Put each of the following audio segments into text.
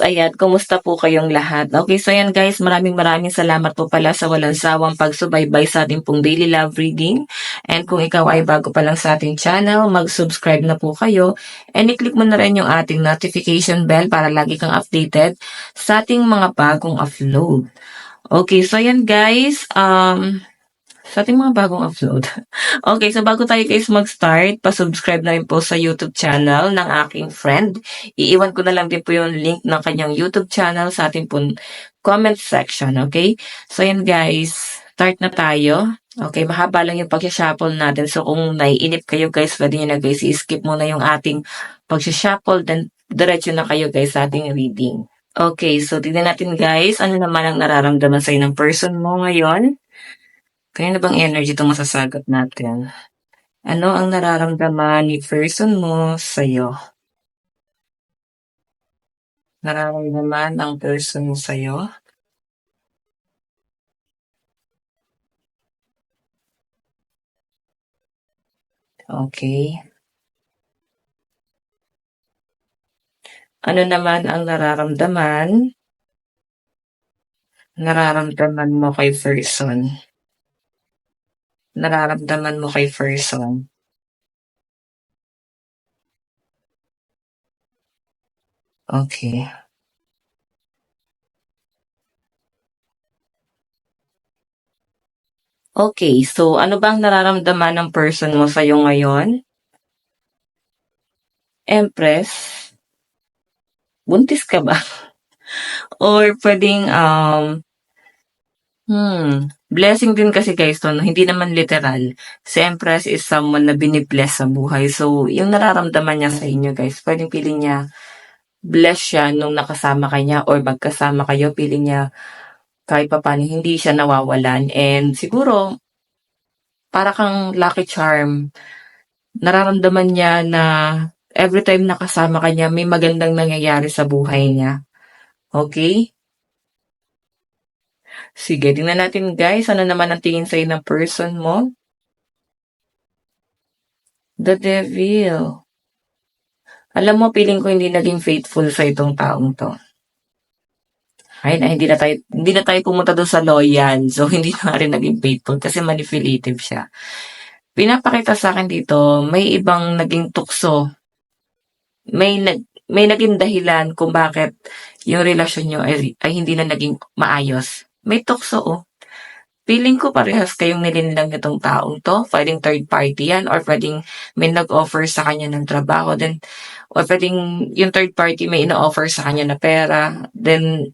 ayan, kumusta po kayong lahat? Okay, so ayan guys, maraming salamat po pala sa walang sawang pagsubaybay sa ating pong daily love reading. And kung ikaw ay bago pa lang sa ating channel, mag-subscribe na po kayo. And i-click mo na rin yung ating notification bell para lagi kang updated sa ating mga bagong upload. Okay, so ayan guys, sa ating mga bagong upload. Okay, so bago tayo guys mag-start, pa-subscribe na rin po sa YouTube channel ng aking friend. Iiwan ko na lang din po yung link ng kanyang YouTube channel sa ating po comment section, okay? So yan guys, start na tayo. Okay, mahaba lang yung pag-shuffle natin. So kung naiinip kayo guys, pwede nyo na guys i-skip muna yung ating pag-shuffle, then diretso na kayo guys sa ating reading. Okay, so tignan natin guys, ano naman ang nararamdaman sa'yo ng person mo ngayon? Kanina bang energy itong masasagot natin? Ano ang nararamdaman ni person mo sa'yo? Nararamdaman ang person mo sa'yo? Okay. Ano naman ang nararamdaman mo kay person? Nararamdaman mo kay person? Okay. Okay, so ano bang nararamdaman ng person mo sa'yo ngayon? Empress? Buntis ka ba? Or pwedeng, blessing din kasi guys to, no? Hindi naman literal. Si Empress is someone na binibless sa buhay. So, yung nararamdaman niya sa inyo guys, pwedeng feeling niya, bless siya nung nakasama ka niya or magkasama kayo, feeling niya kahit pa paano hindi siya nawawalan. And siguro, para kang lucky charm, nararamdaman niya na every time nakasama ka niya, may magandang nangyayari sa buhay niya. Okay? Sige, tingnan natin guys, ano naman ang tingin sa'yo ng person mo? The Devil. Alam mo, feeling ko hindi naging faithful sa itong taong to. Ay, na, hindi na tayo pumunta doon sa loyal. So, hindi na rin naging faithful kasi manipulative siya. Pinapakita sa akin dito, may ibang naging tukso. May naging dahilan kung bakit yung relasyon nyo ay hindi na naging maayos. May tukso, oh. Feeling ko parehas kayong nilinlang nitong taong to. Pwedeng third party yan or pwedeng may nag-offer sa kanya ng trabaho. Then, or pwedeng yung third party may ina-offer sa kanya na pera. Then,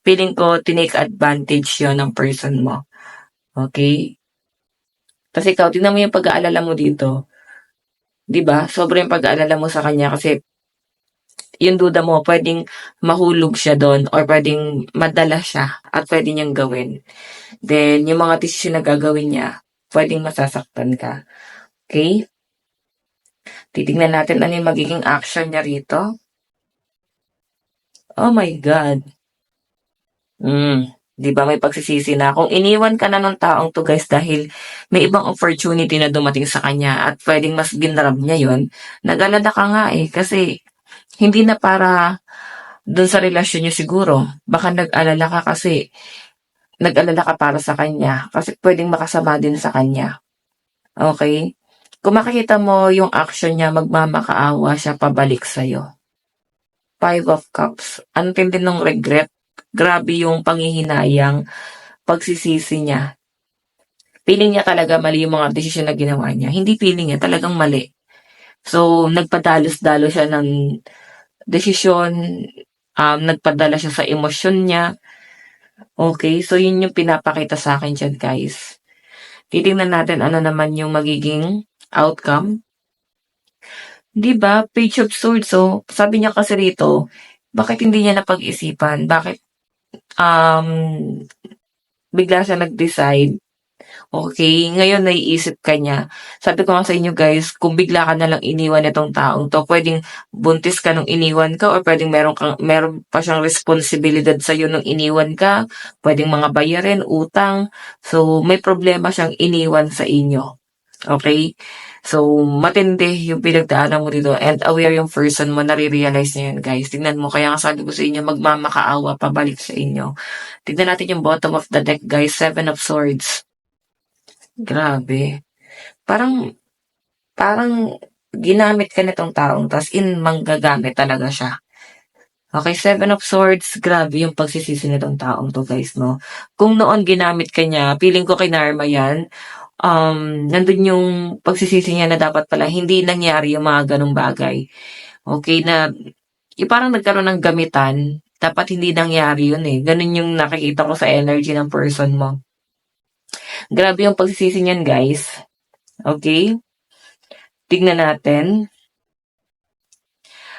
feeling ko tinake advantage yon ng person mo. Okay? Kasi ikaw, tingnan mo yung pag-aalala mo dito. 'Di ba? Sobrang yung pag-aalala mo sa kanya kasi yung duda mo, pwedeng mahulog siya doon or pwedeng madala siya at pwede niyang gawin. Then, yung mga desisyon na gagawin niya, pwedeng masasaktan ka. Okay? Titignan natin ano yung magiging action niya rito. Oh my God. Di ba may pagsisisi na? Kung iniwan ka na ng taong to guys dahil may ibang opportunity na dumating sa kanya at pwedeng mas ginrab niya yon, nag-alala ka nga eh kasi hindi na para dun sa relasyon niyo siguro. Baka nag-alala ka kasi nag-alala ka para sa kanya kasi pwedeng makasama din sa kanya. Okay? Kung makikita mo yung action niya, magmamakaawa siya pabalik sa'yo. 5 of Cups. Ang tindi ng regret. Grabe yung panghihinayang, pagsisisi niya. Feeling niya talaga mali yung mga desisyon na ginawa niya. Hindi feeling niya, talagang mali. So, nagpadalos-dalo siya ng desisyon, nagpadala siya sa emosyon niya. Okay, so yun yung pinapakita sa akin dyan, guys. Titingnan natin ano naman yung magiging outcome. Diba? Page of Swords. So, sabi niya kasi rito, bakit hindi niya napag-isipan? Bakit bigla siya nag-decide? Okay, ngayon naiisip ka niya. Sabi ko nga sa inyo guys, kung bigla ka na lang iniwan itong taong to, pwedeng buntis ka nung iniwan ka or pwedeng meron pa siyang responsibilidad sa iyo nung iniwan ka, pwedeng mga bayarin, utang. So, may problema siyang iniwan sa inyo. Okay? So, matindi yung pinagdaanan mo dito and aware yung person mo, nare-realize niya yun, guys. Tingnan mo, kaya nga sabi ko sa inyo, magmamakaawa pabalik sa inyo. Tignan natin yung bottom of the deck, guys. Seven of Swords. Grabe. Parang, parang ginamit ka nitong taong, tas manggagamit talaga siya. Okay, Seven of Swords, grabe yung pagsisisi nitong taong to, guys, no? Kung noon ginamit ka niya, feeling ko kinarma yan, nandun yung pagsisisi niya na dapat pala hindi nangyari yung mga ganong bagay. Okay, na yung parang nagkaroon ng gamitan, dapat hindi nangyari yun eh. Ganun yung nakikita ko sa energy ng person mo. Grabe yung pagsisisi niyan, guys. Okay? Tignan natin.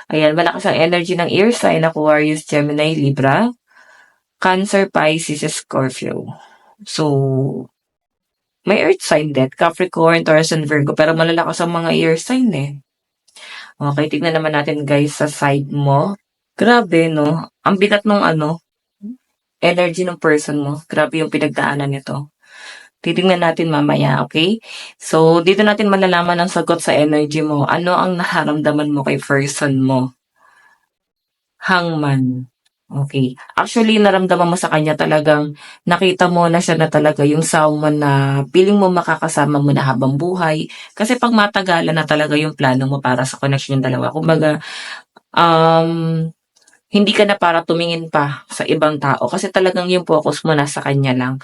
Ayan, malakas ang energy ng air sign, Aquarius, Gemini, Libra, Cancer, Pisces, Scorpio. So, may earth sign din, Capricorn, Taurus, and Virgo, pero malalakas ang mga air sign eh. Okay, tignan naman natin, guys, sa side mo. Grabe, no? Ang bigat nung energy ng person mo. Grabe yung pinagdaanan nito. Titingnan natin mamaya, okay? So, dito natin malalaman ang sagot sa energy mo. Ano ang nararamdaman mo kay person mo? Hangman. Okay. Actually, naramdaman mo sa kanya talagang nakita mo na siya na talaga yung someone na feeling mo makakasama mo na habang buhay. Kasi pag matagalan na talaga yung plano mo para sa connection yung dalawa. Kumbaga, hindi ka na para tumingin pa sa ibang tao kasi talagang yung focus mo nasa kanya lang.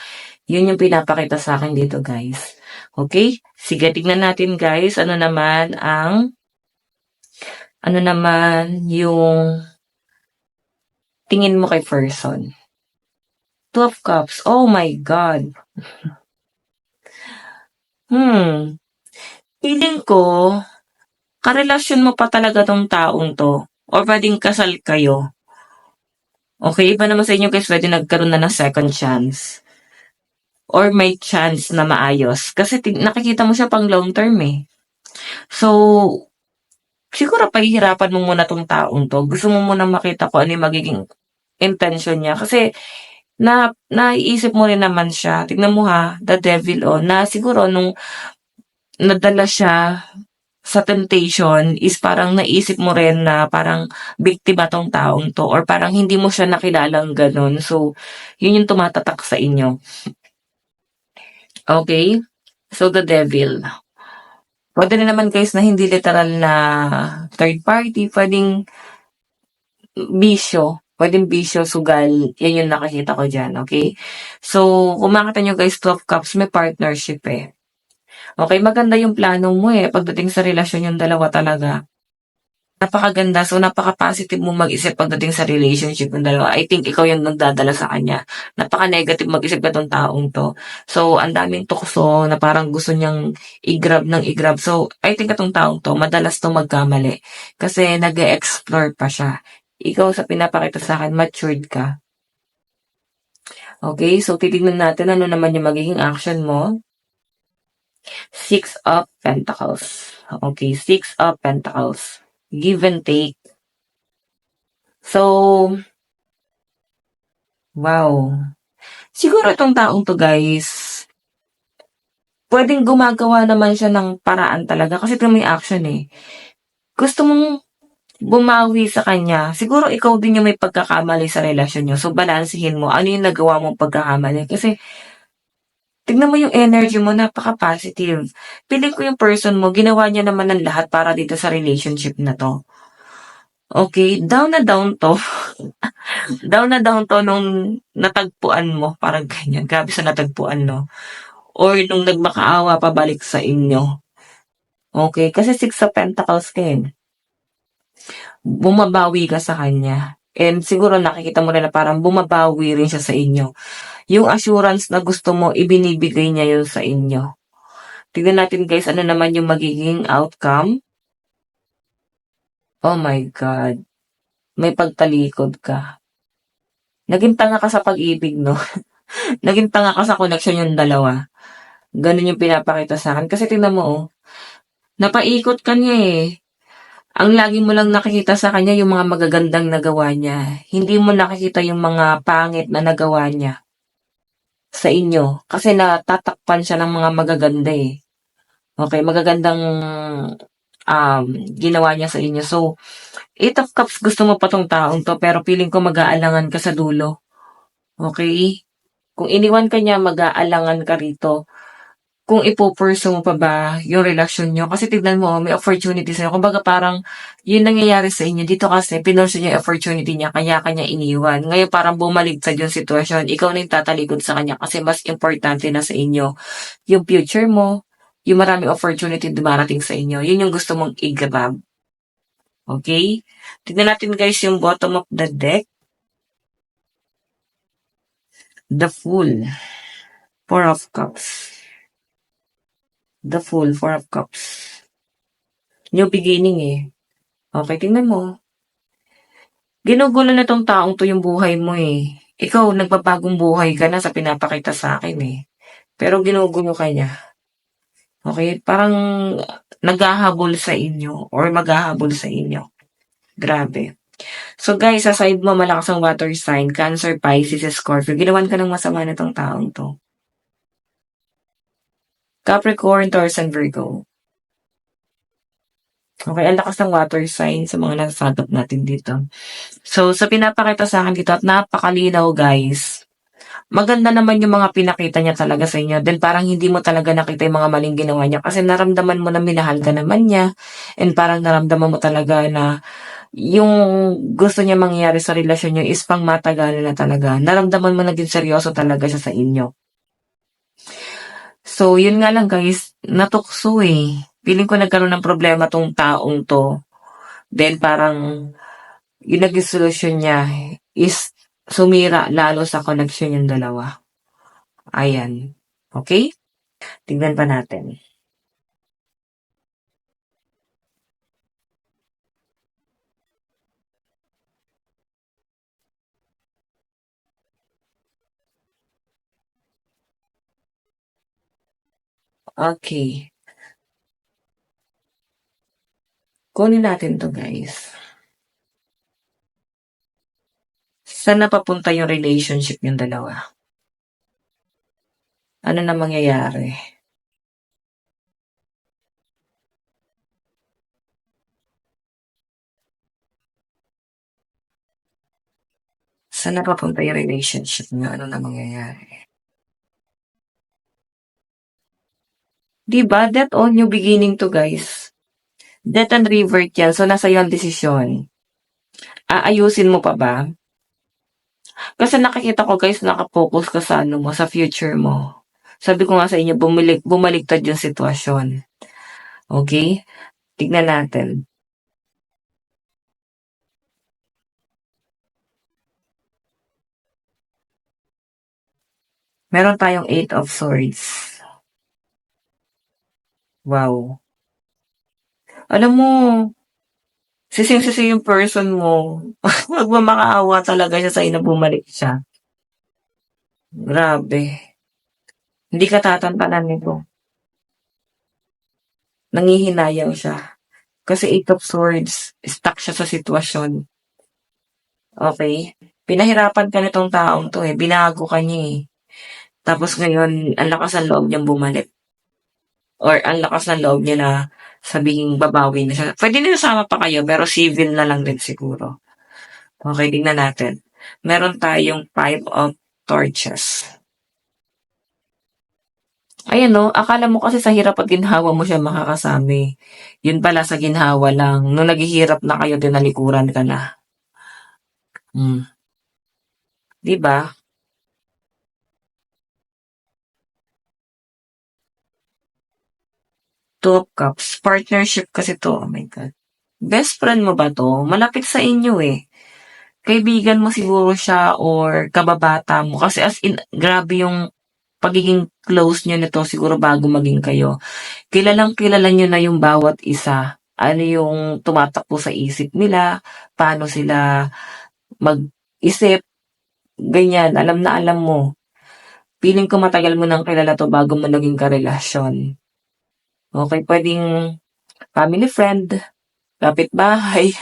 Yun yung pinapakita sa akin dito, guys. Okay? Sige, tignan natin, guys. Ano naman yung tingin mo kay person. Two of Cups. Oh my God. Feeling ko, karelasyon mo pa talaga tong taong to. Or pwedeng kasal kayo. Okay, iba naman sa inyo guys, pwede nagkaroon na ng second chance. Or may chance na maayos. Kasi nakikita mo siya pang long term eh. So, siguro pahihirapan mo muna tong taong to. Gusto mo muna makita ko ano yung magiging intention niya. Kasi, naiisip mo rin naman siya. Tignan mo ha, the devil na siguro nung nadala siya sa temptation is parang naisip mo rin na parang biktima tong taong to or parang hindi mo siya nakilalang ganun. So, yun yung tumatatak sa inyo. Okay? So, the devil. Pwede rin naman guys na hindi literal na third party. Pwedeng bisyo. Pwedeng bisyo, sugal. Yan yung nakikita ko dyan. Okay? So, kung makita nyo guys, 12 cups, may partnership eh. Okay, maganda yung plano mo eh. Pagdating sa relasyon yung dalawa talaga. Napakaganda. So, napaka-positive mo mag-isip pagdating sa relationship ng dalawa. I think ikaw yung nagdadala sa kanya. Napaka-negative mag-isip ka tong taong to. So, ang daming tukso na parang gusto niyang i-grab ng i-grab. So, I think itong taong to, madalas to magkamali. Kasi nag-e-explore pa siya. Ikaw sa pinapakita sa akin, matured ka. Okay, so titignan natin ano naman yung magiging action mo. Six of Pentacles. Okay, Six of Pentacles. Give and take. So, wow. Siguro itong taong to guys, pwedeng gumagawa naman siya ng paraan talaga kasi ito may action eh. Gusto mong bumawi sa kanya. Siguro ikaw din yung may pagkakamali sa relasyon nyo. So, balansihin mo. Ano yung nagawa mong pagkakamali? Kasi, tignan mo yung energy mo, napaka-positive. Piling ko yung person mo, ginawa niya naman ng lahat para dito sa relationship na to. Okay, down na down to. Down na down to nung natagpuan mo, parang ganyan. Grabe sa natagpuan, no? Or nung nagmakaawa pabalik sa inyo. Okay, kasi Six of Pentacles ka eh. Bumabawi ka sa kanya. And siguro nakikita mo rin na parang bumabawi rin siya sa inyo. Yung assurance na gusto mo, ibinibigay niya yun sa inyo. Tignan natin guys, ano naman yung magiging outcome. Oh my God. May pagtalikod ka. Naging tanga ka sa pag-ibig, no? Naging tanga ka sa connection yung dalawa. Ganun yung pinapakita sa akin. Kasi tingnan mo, napaikot ka niya eh. Ang lagi mo lang nakikita sa kanya yung mga magagandang nagawa niya. Hindi mo nakikita yung mga pangit na nagawa niya sa inyo. Kasi natatakpan siya ng mga magaganda eh. Okay, magagandang ginawa niya sa inyo. So, Eight of Cups, gusto mo pa tong taong to, pero feeling ko mag-aalangan ka sa dulo. Okay? Kung iniwan ka niya, mag-aalangan ka rito. Kung ipo-pursue mo pa ba yung relasyon niyo. Kasi tignan mo, may opportunity sa'yo. Kumbaga parang, yun nangyayari sa inyo. Dito kasi, pinursu niya yung opportunity niya, kaya kanya iniwan. Ngayon parang bumaligtad yung sitwasyon. Ikaw na yung tatalikod sa kanya kasi mas importante na sa inyo yung future mo, yung maraming opportunity dumarating sa inyo. Yun yung gusto mong i-grab. Okay? Tignan natin guys yung bottom of the deck. The Fool. Four of Cups. The Fool, Four of Cups. New beginning eh. Okay, tingnan mo. Ginugulo na tong taong 'to yung buhay mo eh. Ikaw, nagbabagong buhay ka na sa pinapakita sa akin eh. Pero ginugulo ka niya. Okay? Parang naghahabol sa inyo or maghahabol sa inyo. Grabe. So guys, sa side mo, malakas ang water sign, Cancer, Pisces, Scorpio. Ginawan ka ng masama na tong taong to. Capricorn, Taurus, and Virgo. Okay, ang lakas ng water sign sa mga nasasagap natin dito. So, sa pinapakita sa akin dito at napakalinaw guys, maganda naman yung mga pinakita niya talaga sa inyo. Then parang hindi mo talaga nakita yung mga maling ginawa niya kasi naramdaman mo na minahal ka naman niya and parang naramdaman mo talaga na yung gusto niya mangyari sa relasyon niyo is pang matagalan na talaga. Naramdaman mo na din seryoso talaga siya sa inyo. So, yun nga lang guys, natukso eh. Feeling ko nagkaroon ng problema tong taong to. Then parang yung naging solusyon niya is sumira lalo sa connection yung dalawa. Ayan. Okay? Tignan pa natin. Okay. Kunin natin to guys. Saan napapunta yung relationship yung dalawa? Ano na mangyayari? Saan napapunta yung relationship niyo? Ano na mangyayari? Diba? That all new beginning to guys. Death and revert yan. So, nasa iyo ang desisyon. Aayusin mo pa ba? Kasi nakikita ko guys, nakapokus ka sa ano mo, sa future mo. Sabi ko nga sa inyo, bumaligtad yung sitwasyon. Okay? Tignan natin. Meron tayong Eight of Swords. Wow. Alam mo, sising-sisi yung person mo. Magmamakaawa talaga siya sa'yo na bumalik siya. Grabe. Hindi ka tatantanan nito. Nangihinayang siya. Kasi Eight of Swords, stuck siya sa sitwasyon. Okay? Pinahirapan ka nitong taong to eh. Binago ka niya eh. Tapos ngayon, ang lakas ng loob niyang bumalik. Or ang lakas ng loob niya na sabihing babawi na siya. Pwede na sama pa kayo, pero civil na lang din siguro. Okay, tingnan natin. Meron tayong Five of Torches. Ayan no, akala mo kasi sa hirap at ginhawa mo siya makakasama. Yun pala sa ginhawa lang. Nung naghihirap na kayo, tinalikuran ka na. Hmm. 'Di ba? Two of Cups. Partnership kasi to. Oh my God. Best friend mo ba to? Malapit sa inyo eh. Kaibigan mo siguro siya or kababata mo. Kasi as in, grabe yung pagiging close nyo nito siguro bago maging kayo. Kilalang kilala nyo na yung bawat isa. Ano yung tumatakbo sa isip nila, paano sila mag-isip, ganyan, alam na alam mo. Feeling ko matagal mo nang kilala to bago mo naging karelasyon. Okay, pwedeng family friend, kapitbahay.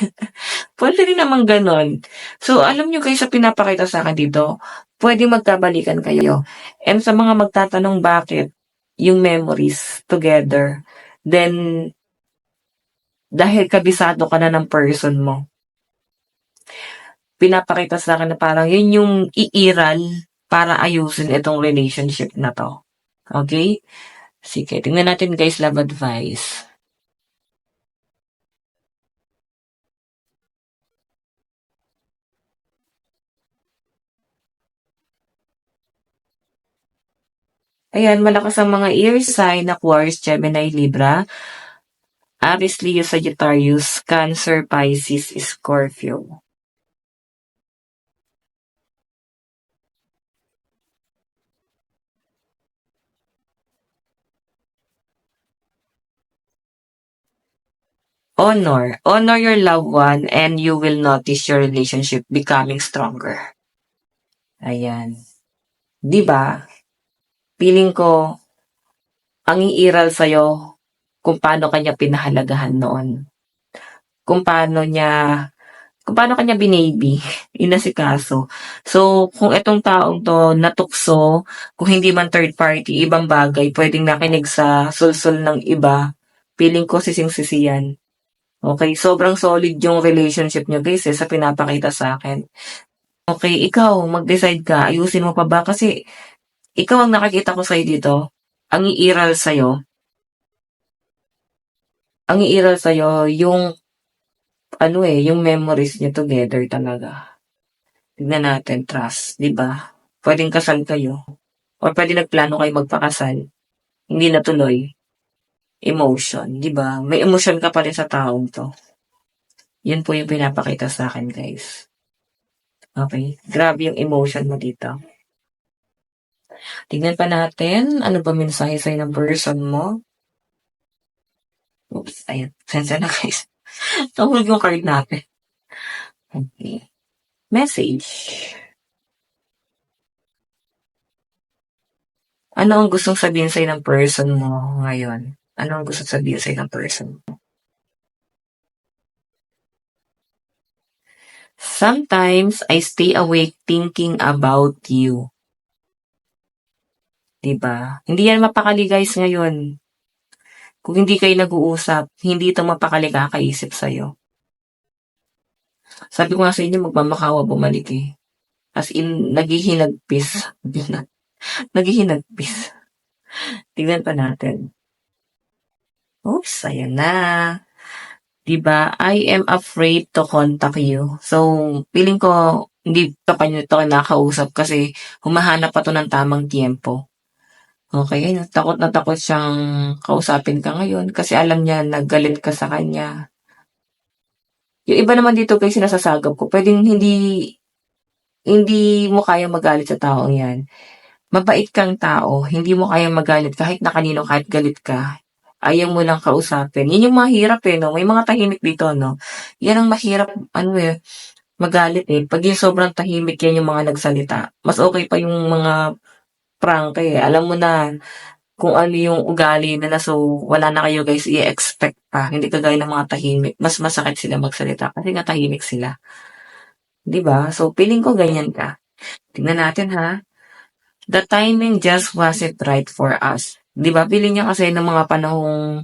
Pwede rin naman ganon. So, alam nyo guys, sa pinapakita sa akin dito, pwede magkabalikan kayo. And sa mga magtatanong bakit, yung memories together. Then, dahil kabisado ka na ng person mo, pinapakita sa akin na parang yun yung iiral para ayusin itong relationship na 'to, okey? Sige, tingnan natin guys, love advice. Ayan, malakas ang mga air sign: Aquarius, Gemini, Libra, Aries, Leo, Sagittarius, Cancer, Pisces, Scorpio. Honor your loved one and you will notice your relationship becoming stronger. Ayan. 'Di ba? Feeling ko ang iiral sa'yo kung paano kanya pinahalagahan noon. Kung paano niya kung paano ka niya binaby, inasikaso. So, kung itong taong 'to natukso, kung hindi man third party, ibang bagay, puwedeng nakinig sa sulsol ng iba, feeling ko sising-sisi yan. Okey, sobrang solid yung relationship niyo guys, sa pinapakita sa'kin. Okey, ikaw mag-decide ka, ayusin mo pa ba? Kasi ikaw ang nakikita ko sa'yo dito, ang iiral sa'yo yung ano, yung memories niyo together talaga. Tignan natin, trust, 'di ba? Puwedeng kasal kayo or puwedeng nagplano kayo magpakasal, hindi natuloy, emotion, 'di ba? May emosyon ka pa rin sa taong 'to. 'Yun po yung pinapakita sa'kin guys, okey? Grabe yung emotion mo dito. Tignan pa natin, ano ba mensahe sa'yo ng person mo? Oops, ayan, pasensya na guys. Nahulog yung card natin. Okey, message. Ano ang gustong sabihin sa'yo ng person mo ngayon? Ano ang gustong sabihin sa'yo ng person mo? Sometimes I stay awake thinking about you. 'Di ba? Hindi yan mapakali guys ngayon. Kung hindi kayo nag-uusap, hindi ito mapakali kakaisip sa'yo. Sabi ko nga sa inyo, magmamakawa bumalik eh. As in, naghihinagpis. Naghihinagpis. Tignan pa natin. Oops, ayan na. 'Di ba? I am afraid to contact you. So, feeling ko hindi pa pa niyo 'to kinakausap kasi humahanap pa 'to ng tamang tiempo. Okey, ayun, takot na takot siyang kausapin ka ngayon kasi alam niya na galit ka sa kanya. Yung iba naman dito guys, sinasasagap ko, puwedeng hindi hindi mo kayang magalit sa taong 'yan. Mabait kang tao, hindi mo kayang magalit kahit na kanino, kahit galit ka, ayaw mo lang kausapin. 'Yun yung mahirap, 'no? May mga tahimik dito 'no? 'Yan ang mahirap ano, magalit, 'Pag yung sobrang tahimik, 'yan yung mga nagsalita. Mas okey pa yung mga prangka, alam mo na kung ano yung ugali nila, so wala na kayo guys i-expect pa. Hindi kagaya ng mga tahimik, mas masakit sila magsalita kasi nga tahimik sila, 'di ba? So feeling ko ganyan ka. Tingnan natin ha. The timing just wasn't right for us. 'Di ba feeling niya kasi ng mga panahong,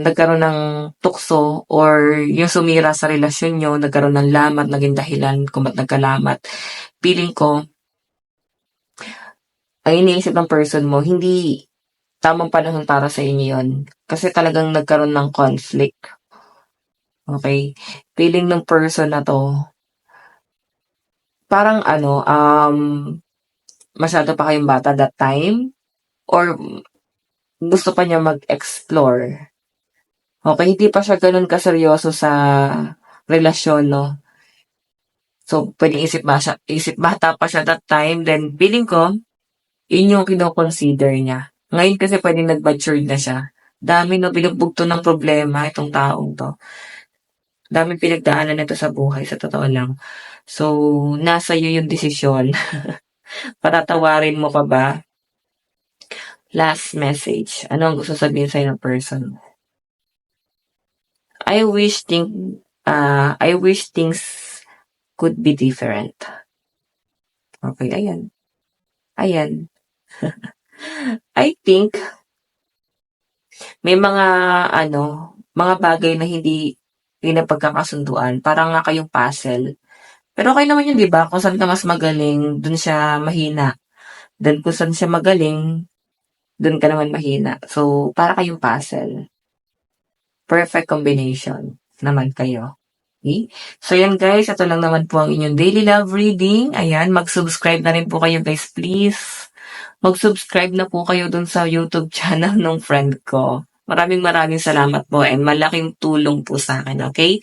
nagkaroon ng tukso or yung sumira sa relasyon niyo, nagkaroon ng lamat, naging dahilan kung ba't nagkalamat. Feeling ko, ang iniisip ng person mo hindi tamang panahon para sa inyo 'yun, kasi talagang nagkaroon ng conflict, okey? Feeling ng person na 'to, parang ano, masyado pa kayong bata that time or gusto pa niya mag-explore, okey? Hindi pa siya gano'n kaseryoso sa relasyon 'no. So, puwedeng isip bata pa siya that time, then feeling ko, 'yun yung kino-consider niya. Ngayon kasi puwedeng nag-matured na siya. Dami 'no, binugbog 'to ng problema itong taong 'to. Daming pinagdaanan nito sa buhay, sa totoo lang. So, nasa iyo yung desisyon. Patatawarin mo pa ba? Last message. Ano ang gusto sabihin sa'yo ng person? I wish I wish things could be different. Okay, ayan. Ayan. I think may mga mga bagay na hindi pinapagkakasunduan, parang nga kayong puzzle. Pero okey naman yun 'di ba, kung saan ka mas magaling, dun siya mahina. Then kung saan siya magaling, dun ka naman mahina. So, para kayong puzzle. Perfect combination naman kayo. Okay? So yan guys, ito lang naman po ang inyong daily love reading. Ayan, mag-subscribe na rin po kayo guys, please. Mag-subscribe na po kayo dun sa YouTube channel ng friend ko. Maraming salamat po and malaking tulong po sa akin, okay?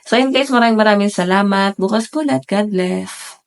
So yun guys, maraming salamat. Bukas po ulit. God bless.